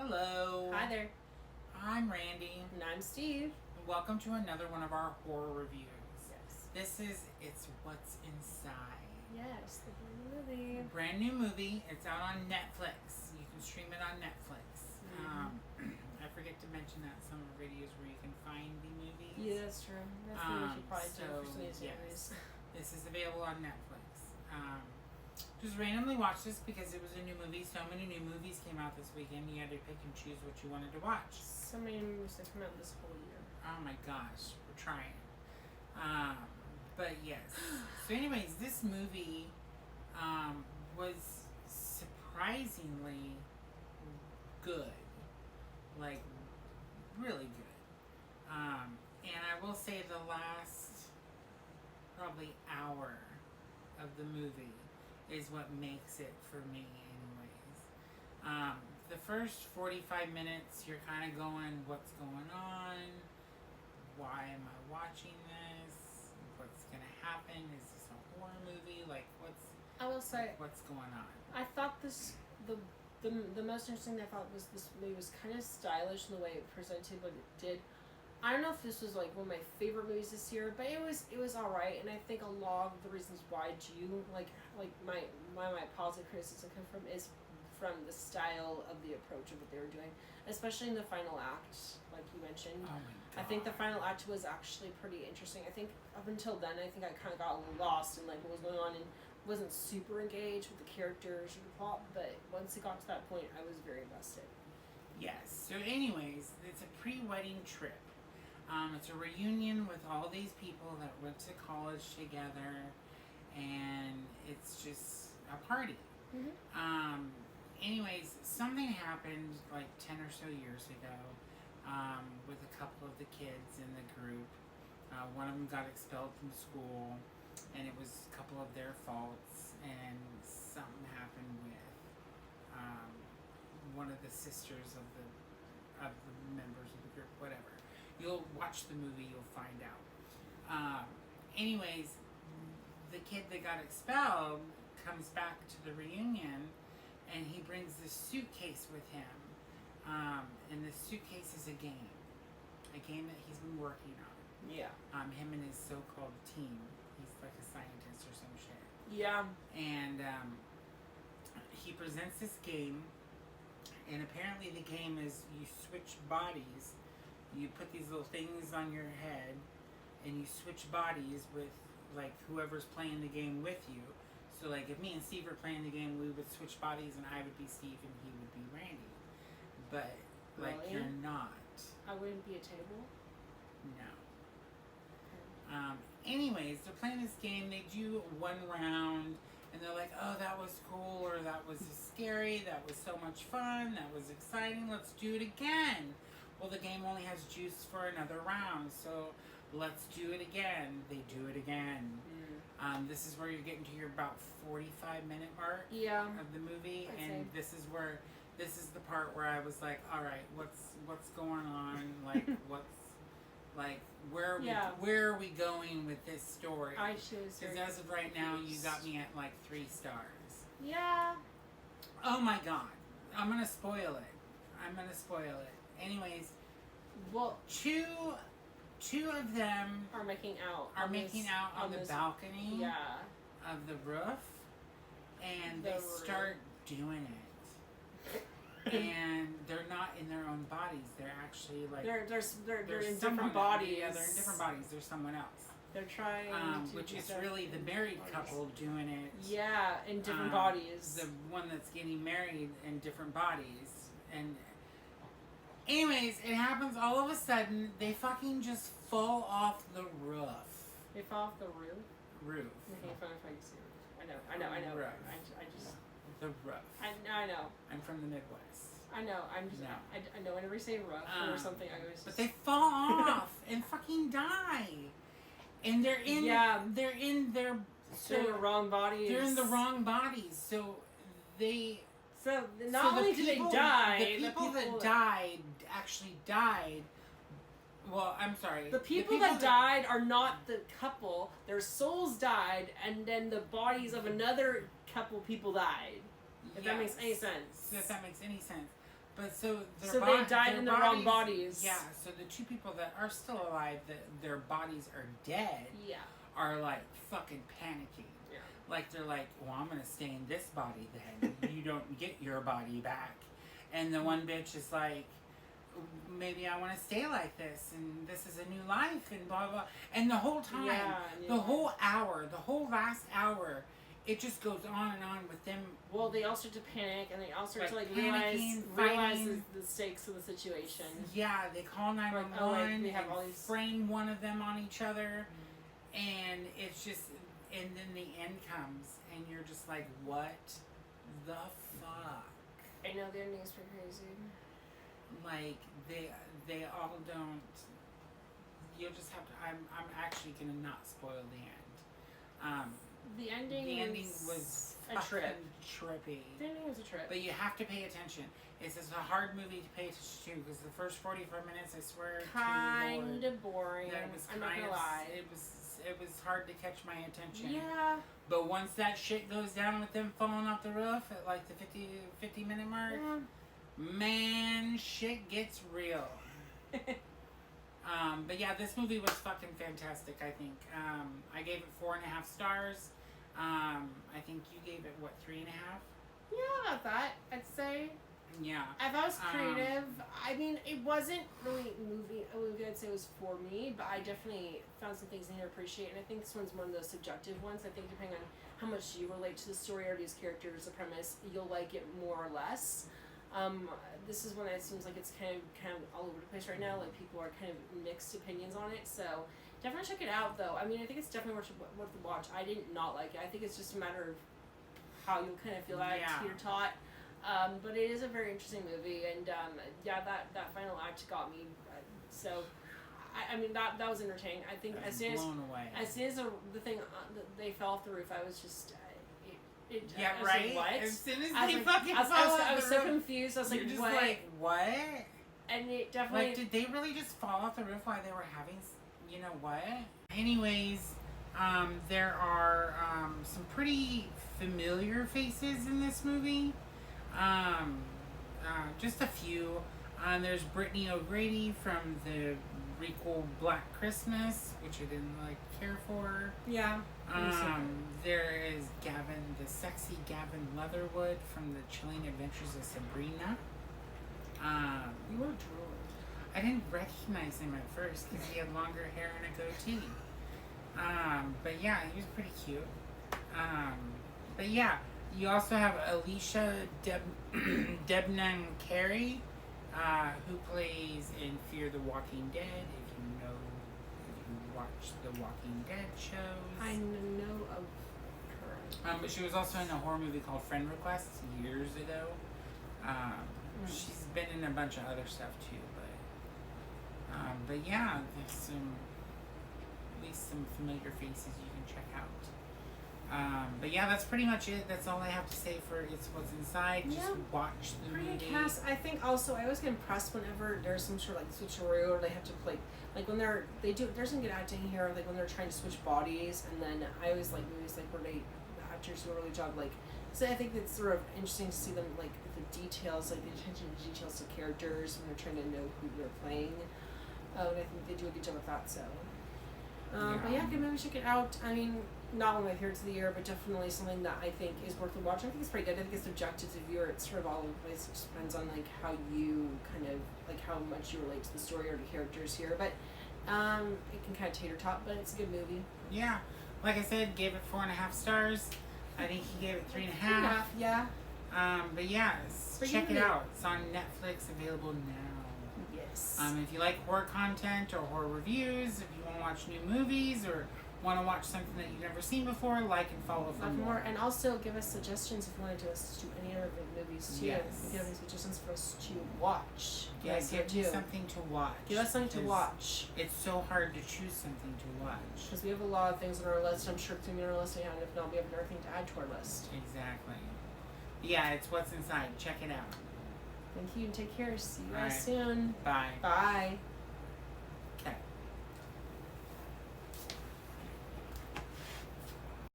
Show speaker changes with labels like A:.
A: Hello.
B: Hi there.
A: I'm Randy.
B: And I'm Steve.
A: And welcome to another one of our horror reviews.
B: Yes.
A: This is It's What's Inside.
B: Yes, the movie.
A: Brand new movie. It's out on Netflix. You can stream it on Netflix. I forget to mention that in some of our videos where you can find the movies.
B: Yeah, that's true. That's what we should probably do for some of these movies.
A: This is available on Netflix. Just randomly watched this because it was a new movie. So many new movies came out this weekend. You had to pick and choose what you wanted to watch.
B: So many movies that come out this whole year.
A: Oh my gosh, we're trying. But yes. So anyways, this movie was surprisingly good. Like, really good. And I will say the last probably hour of the movie is what makes it for me anyways. The first 45 minutes you're kind of going, what's going on? Why am I watching this? What's gonna happen? Is this a horror movie? Like,
B: I will say,
A: what's going on?
B: I thought the most interesting thing I thought was this movie was kind of stylish in the way it presented what it did. I don't know if this was like one of my favorite movies this year, but it was alright, and I think a lot of the reasons why I do like my positive criticism come from is from the style of the approach of what they were doing, especially in the final act, like you mentioned.
A: Oh my God.
B: I think the final act was actually pretty interesting. I think up until then, I think I kind of got a little lost in like what was going on and wasn't super engaged with the characters or the plot, but once it got to that point, I was very invested.
A: Yes. So anyways, it's a pre-wedding trip. It's a reunion with all these people that went to college together, and it's just a party.
B: Mm-hmm.
A: Anyways, something happened like 10 or so years ago with a couple of the kids in the group. One of them got expelled from school, and it was a couple of their faults, and something happened with one of the sisters of the members of the group, whatever. You'll watch the movie, you'll find out. Anyways, the kid that got expelled comes back to the reunion, and he brings this suitcase with him. And this suitcase is a game that he's been working on.
B: Yeah.
A: Him and his so-called team. He's like a scientist or some shit.
B: Yeah.
A: And he presents this game, and apparently the game is you switch bodies. You put these little things on your head, and you switch bodies with like whoever's playing the game with you. So like if me and Steve were playing the game, we would switch bodies, and I would be Steve and he would be Randy. But like
B: Really?
A: you're not.
B: I wouldn't be a table.
A: No. Anyways, they're playing this game. They do one round, and they're like, "Oh, that was cool," or "That was scary. That was so much fun. That was exciting. Let's do it again." Well, the game only has juice for another round, so let's do it again. They do it again. This is where you're getting to your about 45-minute mark of the movie, and this is the part where I was like, all right, what's going on? Like, where are we going with this story?
B: I choose.
A: Because as of right now, you got me at like 3 stars.
B: Yeah.
A: Oh my God, I'm gonna spoil it. Anyways,
B: well,
A: two of them
B: are making out
A: on the balcony of the roof, and they start doing it. And they're not in their own bodies. They're actually like
B: they're in different bodies.
A: Yeah, they're in different bodies. They're someone else.
B: They're trying to
A: which is really the married couple doing it.
B: Yeah, in different bodies.
A: The one that's getting married in different bodies. And anyways, it happens all of a sudden. They fucking just fall off the roof.
B: They fall off the roof?
A: Roof.
B: Okay, fine, if I can see it. I know.
A: Roof.
B: I just...
A: The roof.
B: I know.
A: I'm from the Midwest.
B: I know. I'm just...
A: No.
B: I know whenever you say roof or something, I always...
A: But they fall off and fucking die. And they're in...
B: Yeah.
A: They're in their...
B: So they're in the wrong bodies.
A: They're in the wrong bodies. So they...
B: So not only did they die...
A: The people that died actually died... Well, I'm sorry.
B: The people that died are not the couple. Their souls died, and then the bodies of another couple people died. If that makes any sense.
A: If that makes any sense. But so
B: So they died in the wrong bodies.
A: Yeah. So the two people that are still alive, that their bodies are dead,
B: Yeah.
A: are like fucking panicking.
B: Yeah.
A: Like they're like, well, I'm gonna stay in this body then. You don't get your body back. And the one bitch is like, maybe I want to stay like this, and this is a new life, and blah blah. And the whole time, the whole hour, the whole last hour, it just goes on and on with them.
B: Well, they all start to panic, and they all start to like
A: panicking,
B: realize the stakes of the situation.
A: Yeah, they call 911.
B: Oh, like, they have all these...
A: frame one of them on each other, and it's just, and then the end comes, and you're just like, what the fuck?
B: I know their names were crazy.
A: Like they all don't. You'll just have to. I'm actually gonna not spoil the end.
B: The ending.
A: The ending was
B: a trip.
A: Trippy.
B: The ending was a trip.
A: But you have to pay attention. It's just a hard movie to pay attention to because the first 45 minutes, I swear,
B: kind of boring.
A: I'm not gonna lie. It was hard to catch my attention.
B: Yeah.
A: But once that shit goes down with them falling off the roof at like the 50 minute mark.
B: Yeah.
A: Man, shit gets real. But yeah, this movie was fucking fantastic, I think. I gave it 4.5 stars. I think you gave it, what, 3.5?
B: Yeah, about that, I'd say.
A: Yeah.
B: I thought it was creative. I mean, it wasn't really a movie I'd say it was for me, but I definitely found some things in here to appreciate, and I think this one's one of those subjective ones. I think depending on how much you relate to the story or these characters, the premise, you'll like it more or less. This is one that seems like it's kind of all over the place right now. Like people are kind of mixed opinions on it. So definitely check it out, though. I mean, I think it's definitely worth the watch. I did not like it. I think it's just a matter of how you'll kind of feel like you're taught. But it is a very interesting movie, and that final act got me. So I mean that was entertaining. I think as soon as the thing they fell off the roof, I was just.
A: Right.
B: What?
A: As soon as they fucking fell off
B: I was so confused. I was like, what?
A: Like, what?
B: And it definitely...
A: Like, did they really just fall off the roof while they were having, you know what? Anyways, there are some pretty familiar faces in this movie. Just a few. There's Brittany O'Grady from the requel Black Christmas, which I didn't care for.
B: Yeah.
A: There is Gavin, the sexy Gavin Leatherwood from the Chilling Adventures of Sabrina.
B: You were drooling.
A: I didn't recognize him at first because he had longer hair and a goatee. But yeah, he was pretty cute. But yeah, you also have Alicia Debnam Carey, who plays in Fear the Walking Dead. If you watch the Walking Dead shows,
B: I know of her.
A: but she was also in a horror movie called Friend Request years ago. She's been in a bunch of other stuff too, but yeah, there's at least some familiar faces you can check out. But yeah, that's pretty much it. That's all I have to say for It's What's Inside. Just watch the movie.
B: Pretty cast. I think also I always get impressed whenever there's some sort of switcheroo, or they have to play when there's some good acting here, like when they're trying to switch bodies, and then I always like movies where the actors do a really job so I think it's sort of interesting to see them with the details, the attention to details of characters when they're trying to know who they're playing. And I think they do a good job with that. So, but yeah, good movie. Check it out. I mean, not one of my favorites of the year, but definitely something that I think is worth a watch. I think it's pretty good. I think it's subjective to viewer. It's sort of all over the place. It just depends on how you kind of how much you relate to the story or the characters here. But it can kind of tater tot, but it's a good movie.
A: Yeah, like I said, gave it 4.5 stars. I think he gave it 3.5.
B: Yeah.
A: But yeah, check it out. It's on Netflix, available now.
B: Yes.
A: If you like horror content or horror reviews, if you want to watch new movies or want to watch something that you've never seen before, like and follow for more.
B: And also give us suggestions if you want to do us to any other movies too.
A: Yes.
B: If you have any suggestions for us to watch.
A: Yeah, give me something to watch.
B: Give us something to watch.
A: It's so hard to choose something to watch.
B: Because we have a lot of things on our list. I'm sure it's going to be on our list, and if not, we have another thing to add to our list.
A: Exactly. Yeah, It's What's Inside. Check it out.
B: Thank you, and take care. See you guys soon.
A: Bye.
B: Bye.